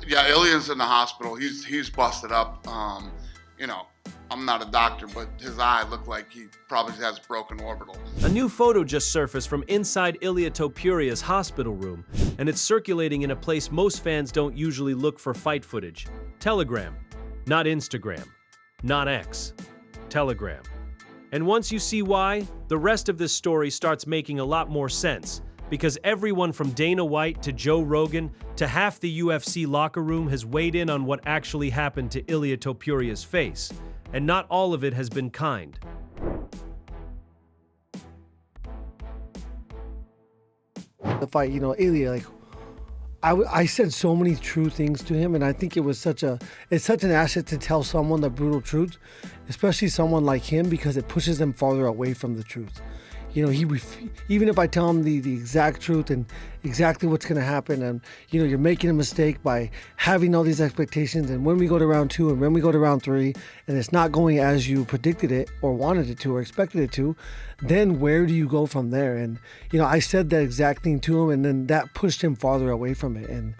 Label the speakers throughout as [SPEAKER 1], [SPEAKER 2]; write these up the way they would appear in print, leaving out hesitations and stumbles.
[SPEAKER 1] Yeah, Ilia's in the hospital. He's busted up. You know, I'm not a doctor, but his eye looked like he probably has broken orbital.
[SPEAKER 2] A new photo just surfaced from inside Ilia Topuria's hospital room, and it's circulating in a place most fans don't usually look for fight footage. Telegram. Not Instagram. Not X. Telegram. And once you see why, the rest of this story starts making a lot more sense, because everyone from Dana White to Joe Rogan to half the UFC locker room has weighed in on what actually happened to Ilia Topuria's face, and not all of it has been kind.
[SPEAKER 3] The fight, you know, Ilia, like, I said so many true things to him, and I think it's such an asset to tell someone the brutal truth, especially someone like him, because it pushes them farther away from the truth. You know, even if I tell him the exact truth and exactly what's going to happen, and, you know, you're making a mistake by having all these expectations, and when we go to round 2 and when we go to round 3, and it's not going as you predicted it or wanted it to or expected it to, then where do you go from there? And, you know, I said that exact thing to him, and then that pushed him farther away from it. And,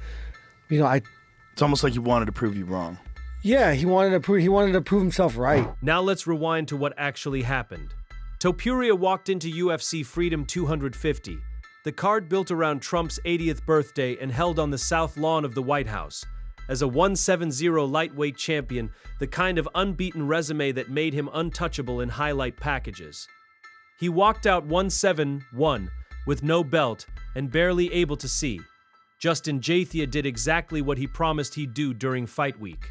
[SPEAKER 3] you know,
[SPEAKER 4] it's almost like he wanted to prove you wrong.
[SPEAKER 3] Yeah, he wanted to prove himself right.
[SPEAKER 2] Now let's rewind to what actually happened. Topuria walked into UFC Freedom 250, the card built around Trump's 80th birthday and held on the South Lawn of the White House. As a 170 lightweight champion, the kind of unbeaten resume that made him untouchable in highlight packages. He walked out 171 with no belt and barely able to see. Justin Jathia did exactly what he promised he'd do during fight week.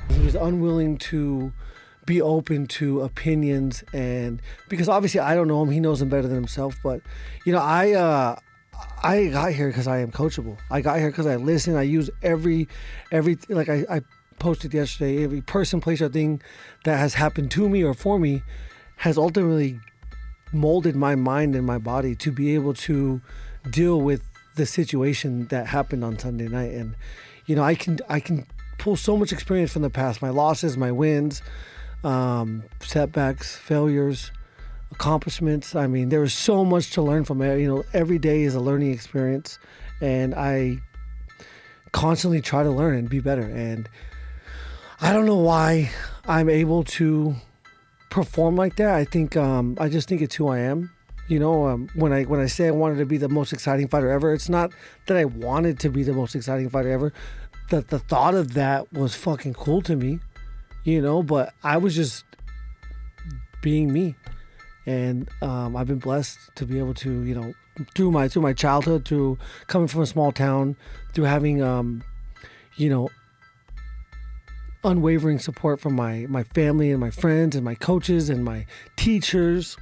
[SPEAKER 3] He was unwilling to be open to opinions, and because obviously I don't know him, he knows him better than himself. But, you know, I got here because I am coachable. I got here because I listen. I use every like I posted yesterday, every person, place, or thing that has happened to me or for me has ultimately molded my mind and my body to be able to deal with the situation that happened on Sunday night. And, you know, I can pull so much experience from the past, my losses, my wins, setbacks, failures, accomplishments. I mean, there is so much to learn from it. You know, every day is a learning experience, and I constantly try to learn and be better. And I don't know why I'm able to perform like that. I think I just think it's who I am. You know, when I say I wanted to be the most exciting fighter ever, it's not that I wanted to be the most exciting fighter ever. The thought of that was fucking cool to me, you know, but I was just being me. And I've been blessed to be able to, you know, through my childhood, through coming from a small town, through having, you know, unwavering support from my family and my friends and my coaches and my teachers.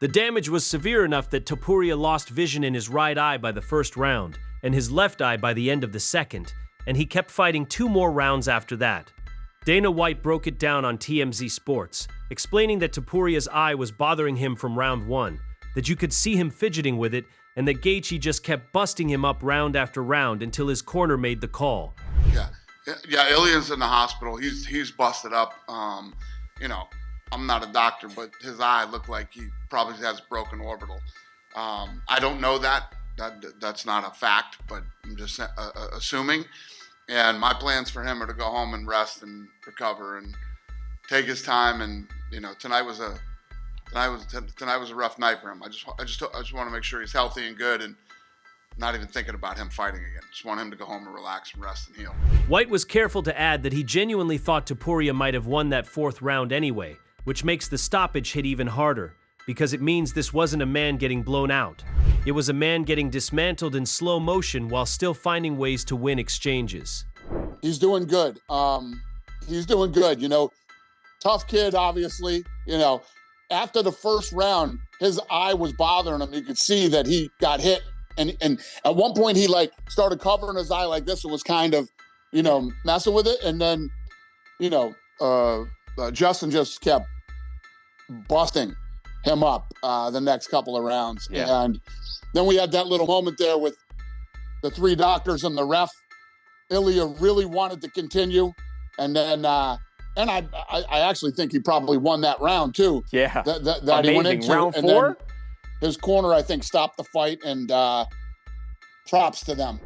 [SPEAKER 2] The damage was severe enough that Topuria lost vision in his right eye by the first round, and his left eye by the end of the second, and he kept fighting 2 more rounds after that. Dana White broke it down on TMZ Sports, explaining that Topuria's eye was bothering him from round 1, that you could see him fidgeting with it, and that Gaethje just kept busting him up round after round until his corner made the call.
[SPEAKER 1] Yeah, Ilia's in the hospital. He's busted up. You know, I'm not a doctor, but his eye looked like he probably has broken orbital. I don't know that. That's not a fact, but I'm just assuming. And my plans for him are to go home and rest and recover and take his time. And, you know, tonight was a rough night for him. I just want to make sure he's healthy and good and not even thinking about him fighting again. Just want him to go home and relax and rest and heal.
[SPEAKER 2] White was careful to add that he genuinely thought Topuria might have won that 4th round anyway, which makes the stoppage hit even harder, because it means this wasn't a man getting blown out. It was a man getting dismantled in slow motion while still finding ways to win exchanges.
[SPEAKER 1] He's doing good. He's doing good. You know, tough kid, obviously. You know, after the first round, his eye was bothering him. You could see that he got hit. And at one point, he, like, started covering his eye like this and was kind of, you know, messing with it. And then, you know, Justin just kept busting him up the next couple of rounds. Yeah. And then we had that little moment there with the 3 doctors and the ref. Ilia really wanted to continue. And then, and I actually think he probably won that round too.
[SPEAKER 5] Yeah.
[SPEAKER 1] That he went into.
[SPEAKER 5] Round
[SPEAKER 1] and
[SPEAKER 5] 4?
[SPEAKER 1] his corner, I think, stopped the fight, and props to them.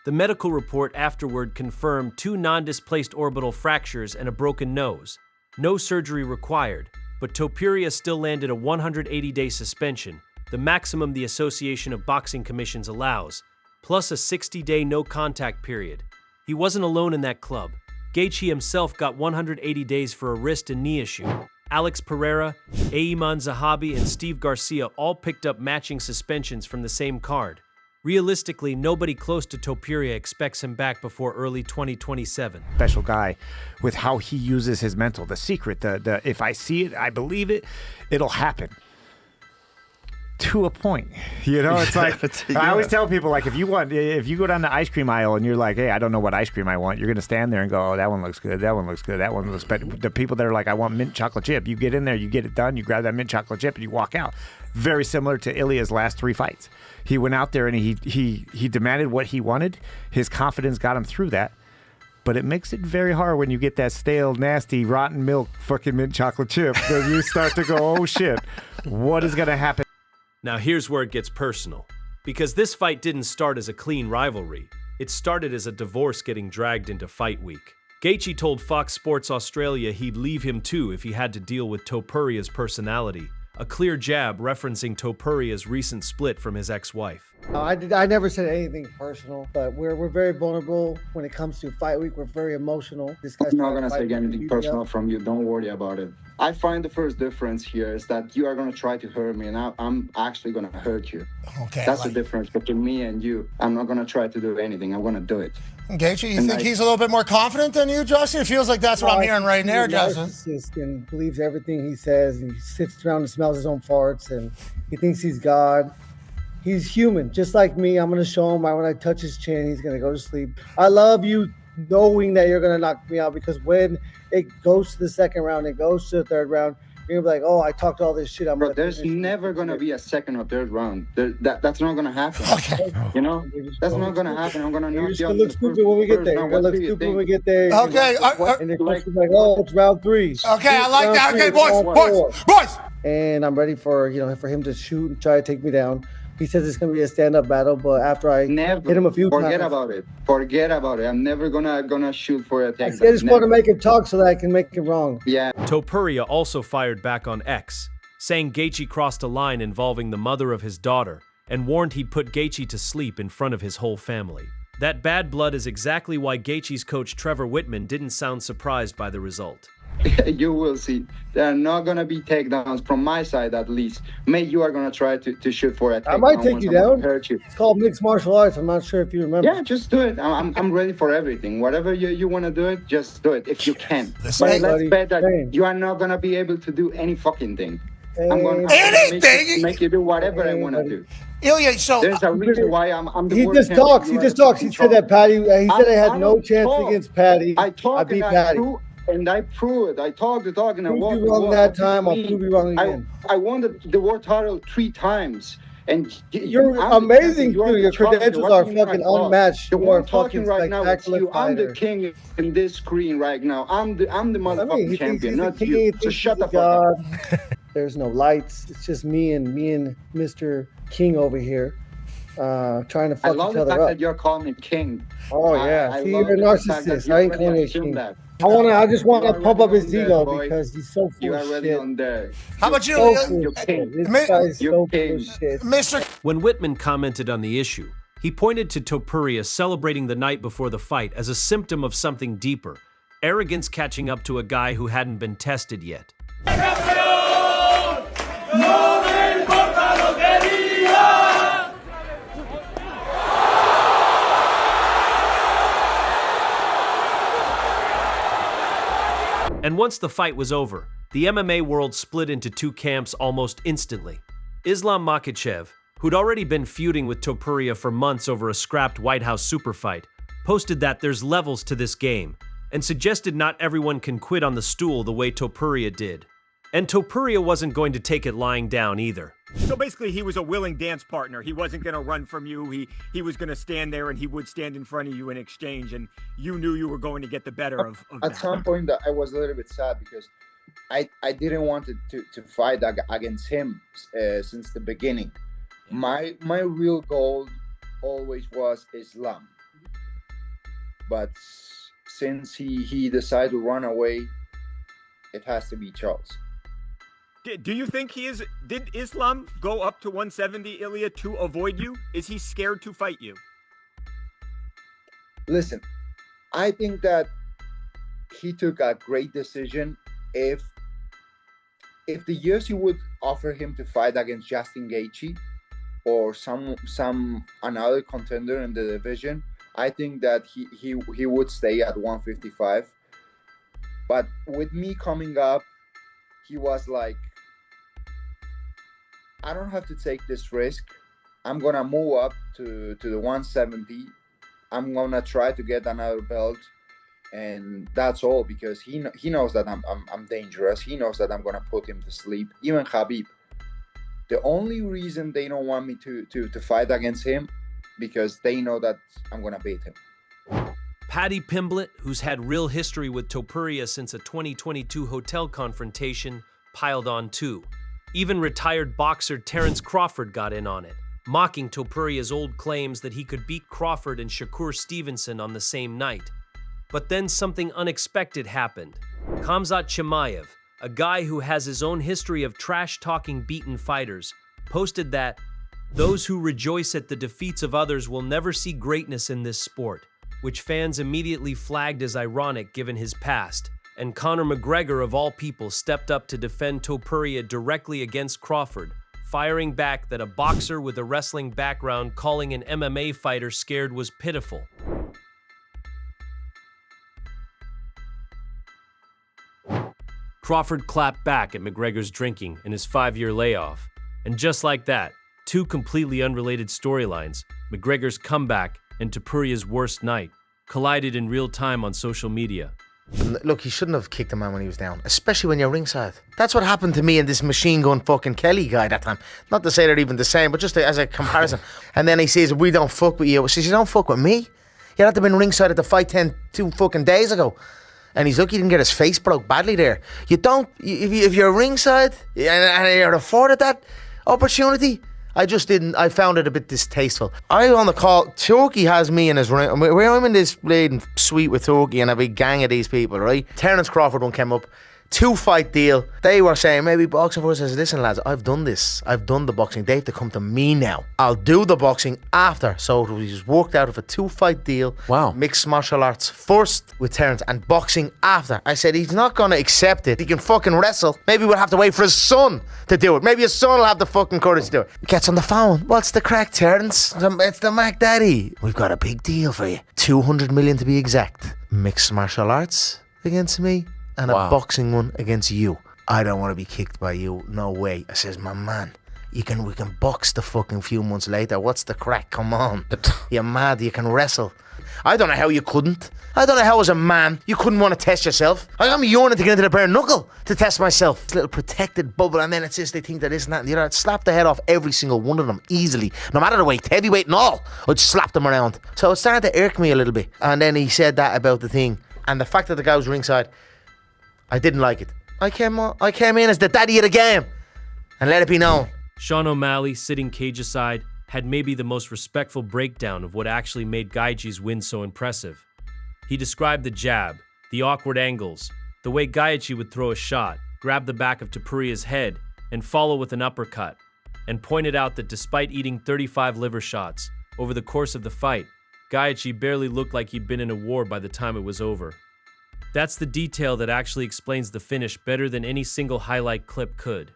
[SPEAKER 2] The medical report afterward confirmed 2 non-displaced orbital fractures and a broken nose. No surgery required, but Topuria still landed a 180-day suspension, the maximum the Association of Boxing Commissions allows, plus a 60-day no-contact period. He wasn't alone in that club. Gaethje himself got 180 days for a wrist and knee issue. Alex Pereira, Ayman Zahabi, and Steve Garcia all picked up matching suspensions from the same card. Realistically, nobody close to Topuria expects him back before early 2027.
[SPEAKER 5] Special guy with how he uses his mental. The secret, the if I see it, I believe it, it'll happen. To a point, you know, it's like I always tell people, like, if you go down the ice cream aisle and you're like, hey, I don't know what ice cream I want, you're gonna stand there and go, oh, that one looks good, that one looks good, that one looks better. The people that are like, I want mint chocolate chip, you get in there, you get it done, you grab that mint chocolate chip and you walk out. Very similar to Ilia's last 3 fights. He went out there and he demanded what he wanted. His confidence got him through that. But it makes it very hard when you get that stale, nasty, rotten milk fucking mint chocolate chip. Then you start to go, oh shit, what is gonna happen?
[SPEAKER 2] Now here's where it gets personal. Because this fight didn't start as a clean rivalry. It started as a divorce getting dragged into fight week. Gaethje told Fox Sports Australia he'd leave him too if he had to deal with Topuria's personality. A clear jab referencing Topuria's recent split from his ex-wife.
[SPEAKER 3] I never said anything personal, but we're very vulnerable when it comes to fight week. We're very emotional. This guy's
[SPEAKER 6] I'm not going to say anything personal from you. Don't worry about it. I find the first difference here is that you are going to try to hurt me, and I'm actually going to hurt you.
[SPEAKER 7] Okay.
[SPEAKER 6] That's the difference between me and you. I'm not going to try to do anything. I'm going to do it.
[SPEAKER 7] Gaethje, you think he's a little bit more confident than you, Justin? It feels like that's what I'm hearing right now, Justin.
[SPEAKER 3] He's narcissist and believes everything he says, and he sits around and smells his own farts, and he thinks he's God. He's human, just like me. I'm going to show him when I touch his chin, he's going to go to sleep. I love you knowing that you're going to knock me out, because when it goes to the second round, it goes to the third round, you're going to be like, oh, I talked all this shit.
[SPEAKER 6] Bro, there's never going to be a second or third round. That's not going to happen.
[SPEAKER 7] Okay.
[SPEAKER 6] You know? That's not going to happen. I'm going to knock you out.
[SPEAKER 3] You're going to look stupid when we get there. You're going to look stupid when we get there.
[SPEAKER 7] Okay.
[SPEAKER 3] And then like, oh, it's round 3.
[SPEAKER 7] Okay, I like that. Okay, boys.
[SPEAKER 3] And I'm ready for, for him to shoot and try to take me down. He says it's going to be a stand-up battle, but after I hit him a few times.
[SPEAKER 6] Forget about it. I'm never gonna shoot for a takedown.
[SPEAKER 3] I just want to make him talk so that I can make him wrong.
[SPEAKER 6] Yeah.
[SPEAKER 2] Topuria also fired back on X, saying Gaethje crossed a line involving the mother of his daughter and warned he'd put Gaethje to sleep in front of his whole family. That bad blood is exactly why Gaethje's coach Trevor Whitman didn't sound surprised by the result.
[SPEAKER 6] You will see. There are not going to be takedowns from my side, at least. Mate, you are going to try to shoot for a takedown.
[SPEAKER 3] I might take you down.
[SPEAKER 6] Hurt you.
[SPEAKER 3] It's called mixed martial arts. I'm not sure if you remember.
[SPEAKER 6] Yeah, just do it. I'm ready for everything. Whatever you want to do it, just do it if you can. But let's bet that you are not going to be able to do any fucking thing. I'm going to make you do whatever I want to do.
[SPEAKER 7] Ilia, so
[SPEAKER 6] there's a reason why I'm the
[SPEAKER 3] He
[SPEAKER 6] world
[SPEAKER 3] just
[SPEAKER 6] champion.
[SPEAKER 3] talks. He just talks. He said that Patty. He said I had no chance against Patty.
[SPEAKER 6] I
[SPEAKER 3] beat Patty.
[SPEAKER 6] And I prove it. I talk the talk, and I walk
[SPEAKER 3] the walk. Prove you wrong that time. I'll prove you wrong again.
[SPEAKER 6] I won the world title 3 times. And
[SPEAKER 3] you're amazing, too. Your credentials are fucking unmatched. You are fucking
[SPEAKER 6] right now with you.
[SPEAKER 3] fighter.
[SPEAKER 6] I'm the king in this screen right now. I'm the motherfucking champion, not you. So shut the fuck up.
[SPEAKER 3] There's no lights. It's just me and Mr. King over here, trying to fuck each other up.
[SPEAKER 6] I love the fact that you're calling me king.
[SPEAKER 3] Oh yeah, see, you're a narcissist. I ain't calling you a king. I just want to pump up his ego because he's so full of shit.
[SPEAKER 7] How about you?
[SPEAKER 3] Mr.
[SPEAKER 2] When Whitman commented on the issue, he pointed to Topuria celebrating the night before the fight as a symptom of something deeper, arrogance catching up to a guy who hadn't been tested yet. And once the fight was over, the MMA world split into 2 camps almost instantly. Islam Makhachev, who'd already been feuding with Topuria for months over a scrapped White House super fight, posted that there's levels to this game, and suggested not everyone can quit on the stool the way Topuria did. And Topuria wasn't going to take it lying down either.
[SPEAKER 8] So basically, he was a willing dance partner. He wasn't going to run from you. He was going to stand there, and he would stand in front of you in exchange, and you knew you were going to get the better of
[SPEAKER 6] At
[SPEAKER 8] that.
[SPEAKER 6] some point, I was a little bit sad because I didn't want to fight against him since the beginning. My real goal always was Islam, but since he decided to run away, it has to be Charles.
[SPEAKER 8] Do you think did Islam go up to 170, Ilia, to avoid you? Is he scared to fight you?
[SPEAKER 6] Listen, I think that he took a great decision. If the UFC would offer him to fight against Justin Gaethje or another contender in the division, I think that he would stay at 155. But with me coming up, he was like, I don't have to take this risk. I'm gonna move up to the 170. I'm gonna try to get another belt, and that's all, because he knows that I'm dangerous. He knows that I'm gonna put him to sleep. Even Khabib. The only reason they don't want me to fight against him, because they know that I'm gonna beat him.
[SPEAKER 2] Paddy Pimblett, who's had real history with Topuria since a 2022 hotel confrontation, piled on too. Even retired boxer Terence Crawford got in on it, mocking Topuria's old claims that he could beat Crawford and Shakur Stevenson on the same night. But then something unexpected happened. Khamzat Chimaev, a guy who has his own history of trash-talking beaten fighters, posted that those who rejoice at the defeats of others will never see greatness in this sport, which fans immediately flagged as ironic given his past. And Conor McGregor, of all people, stepped up to defend Topuria directly against Crawford, firing back that a boxer with a wrestling background calling an MMA fighter scared was pitiful. Crawford clapped back at McGregor's drinking and his 5-year layoff. And just like that, two completely unrelated storylines, McGregor's comeback and Topuria's worst night, collided in real time on social media.
[SPEAKER 9] Look, he shouldn't have kicked the man when he was down, especially when you're ringside. That's what happened to me and this machine gun fucking Kelly guy that time. Not to say they're even the same, but just as a comparison. And then he says, we don't fuck with you. He says, you don't fuck with me? You'd have to have been ringside at the fight 2 fucking days ago. And he's lucky he didn't get his face broke badly there. You don't, if you're ringside and you're afforded that opportunity, I found it a bit distasteful. I on the call, Turkey has me in his ring. I'm in this bleeding suite with Turkey and a big gang of these people, right? Terence Crawford one came up, 2-fight deal. They were saying, maybe boxing for us. I said, listen lads, I've done this. I've done the boxing. They have to come to me now. I'll do the boxing after. So it was worked out of a 2-fight deal.
[SPEAKER 5] Wow.
[SPEAKER 9] Mixed martial arts first with Terence and boxing after. I said, he's not going to accept it. He can fucking wrestle. Maybe we'll have to wait for his son to do it. Maybe his son will have the fucking courage to do it. Gets on the phone. What's the crack, Terence? It's the Mac Daddy. We've got a big deal for you. 200 million to be exact. Mixed martial arts against me. And a boxing one against you. I don't want to be kicked by you. No way. I says, my man, we can box the fucking few months later. What's the crack? Come on. You're mad. You can wrestle. I don't know how you couldn't. I don't know how as a man you couldn't want to test yourself. I'm yearning to get into the bare knuckle to test myself. This little protected bubble, and then it's just they think that isn't that and the other. I'd slap the head off every single one of them easily. No matter the weight, heavyweight and all. I'd slap them around. So it started to irk me a little bit. And then he said that about the thing. And the fact that the guy was ringside, I didn't like it. I came in as the daddy of the game and let it be known.
[SPEAKER 2] Sean O'Malley, sitting cage aside, had maybe the most respectful breakdown of what actually made Gaethje's win so impressive. He described the jab, the awkward angles, the way Gaethje would throw a shot, grab the back of Topuria's head, and follow with an uppercut, and pointed out that despite eating 35 liver shots over the course of the fight, Gaethje barely looked like he'd been in a war by the time it was over. That's the detail that actually explains the finish better than any single highlight clip could.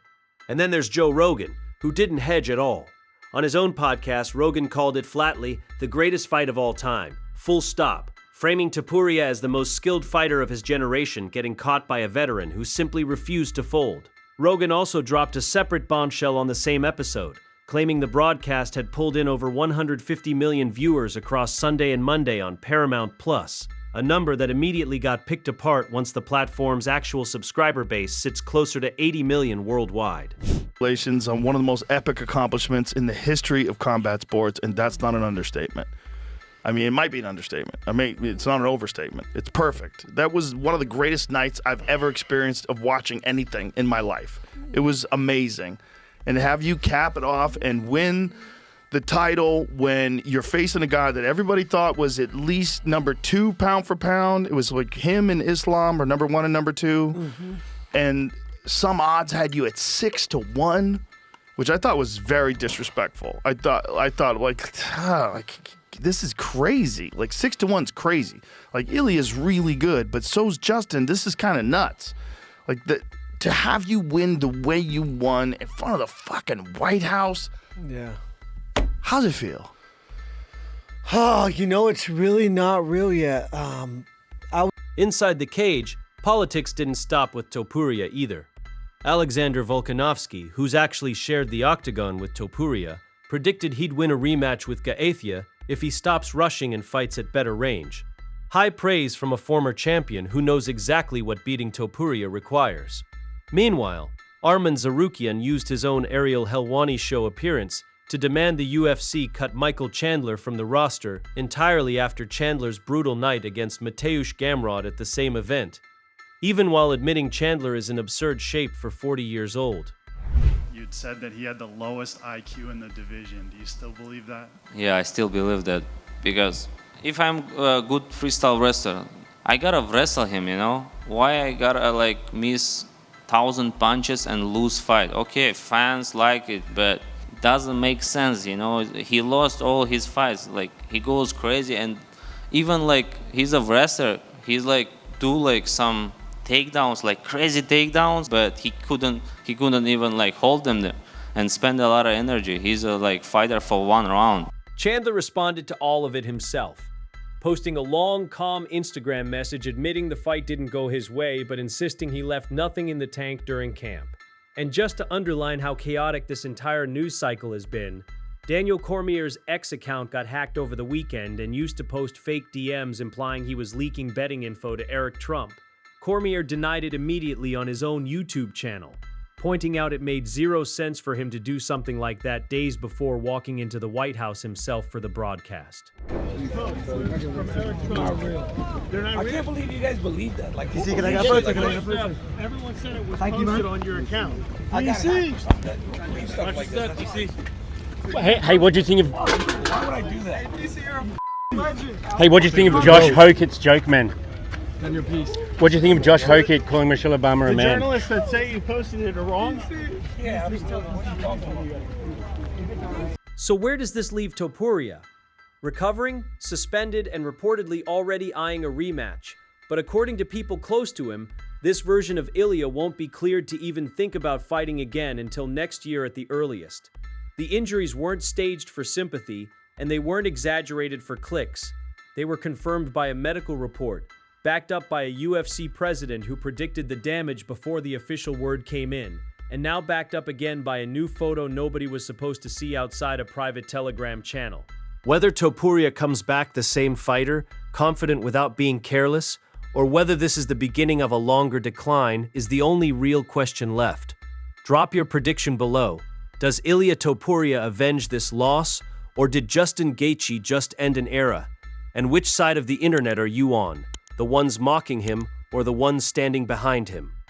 [SPEAKER 2] And then there's Joe Rogan, who didn't hedge at all. On his own podcast, Rogan called it flatly the greatest fight of all time, full stop, framing Topuria as the most skilled fighter of his generation getting caught by a veteran who simply refused to fold. Rogan also dropped a separate bombshell on the same episode, claiming the broadcast had pulled in over 150 million viewers across Sunday and Monday on Paramount+, a number that immediately got picked apart once the platform's actual subscriber base sits closer to 80 million worldwide.
[SPEAKER 4] Congratulations on one of the most epic accomplishments in the history of combat sports, and that's not an understatement. I mean, it might be an understatement. I mean, it's not an overstatement. It's perfect. That was one of the greatest nights I've ever experienced of watching anything in my life. It was amazing. And to have you cap it off and win the title when you're facing a guy that everybody thought was at least number 2 pound for pound. It was like him and Islam are number 1 and number 2. Mm-hmm. And some odds had you at 6-1, which I thought was very disrespectful. I thought like this is crazy. Like 6-1's crazy. Like Ilia's really good, but so's Justin. This is kind of nuts. Like to have you win the way you won in front of the fucking White House.
[SPEAKER 3] Yeah.
[SPEAKER 4] How's it feel?
[SPEAKER 3] Oh, it's really not real yet.
[SPEAKER 2] Inside the cage, politics didn't stop with Topuria either. Alexander Volkanovski, who's actually shared the octagon with Topuria, predicted he'd win a rematch with Ilia if he stops rushing and fights at better range. High praise from a former champion who knows exactly what beating Topuria requires. Meanwhile, Arman Tsarukyan used his own Ariel Helwani show appearance to demand the UFC cut Michael Chandler from the roster entirely after Chandler's brutal night against Mateusz Gamrot at the same event, even while admitting Chandler is in absurd shape for 40 years old.
[SPEAKER 10] You'd said that he had the lowest IQ in the division. Do you still believe that?
[SPEAKER 11] Yeah, I still believe that, because if I'm a good freestyle wrestler, I gotta wrestle him, Why I gotta miss 1,000 punches and lose fight? Okay, fans like it, but it doesn't make sense, He lost all his fights. He goes crazy, and even he's a wrestler, he's do some takedowns, crazy takedowns, but he couldn't even hold them there and spend a lot of energy. He's a fighter for 1 round.
[SPEAKER 2] Chandler responded to all of it himself, posting a long, calm Instagram message admitting the fight didn't go his way, but insisting he left nothing in the tank during camp. And just to underline how chaotic this entire news cycle has been, Daniel Cormier's X account got hacked over the weekend and used to post fake DMs implying he was leaking betting info to Eric Trump. Cormier denied it immediately on his own YouTube channel, pointing out it made 0 sense for him to do something like that days before walking into the White House himself for the broadcast.
[SPEAKER 12] I can't believe you guys believe that.
[SPEAKER 13] Everyone said it was posted on your account.
[SPEAKER 12] You see?
[SPEAKER 13] Hey, what do you think of?
[SPEAKER 12] Why would I do that?
[SPEAKER 13] Hey, what do you think of Josh Hokett's joke, man?
[SPEAKER 12] On your piece.
[SPEAKER 13] What do you think of Josh Hokett calling Michelle Obama a man?
[SPEAKER 8] The journalists that say you posted it are wrong?
[SPEAKER 12] Yeah, I'm still talking.
[SPEAKER 2] So where does this leave Topuria? Recovering, suspended, and reportedly already eyeing a rematch. But according to people close to him, this version of Ilia won't be cleared to even think about fighting again until next year at the earliest. The injuries weren't staged for sympathy, and they weren't exaggerated for clicks. They were confirmed by a medical report, backed up by a UFC president who predicted the damage before the official word came in, and now backed up again by a new photo nobody was supposed to see outside a private Telegram channel. Whether Topuria comes back the same fighter, confident without being careless, or whether this is the beginning of a longer decline is the only real question left. Drop your prediction below. Does Ilia Topuria avenge this loss, or did Justin Gaethje just end an era? And which side of the internet are you on? The ones mocking him or the ones standing behind him?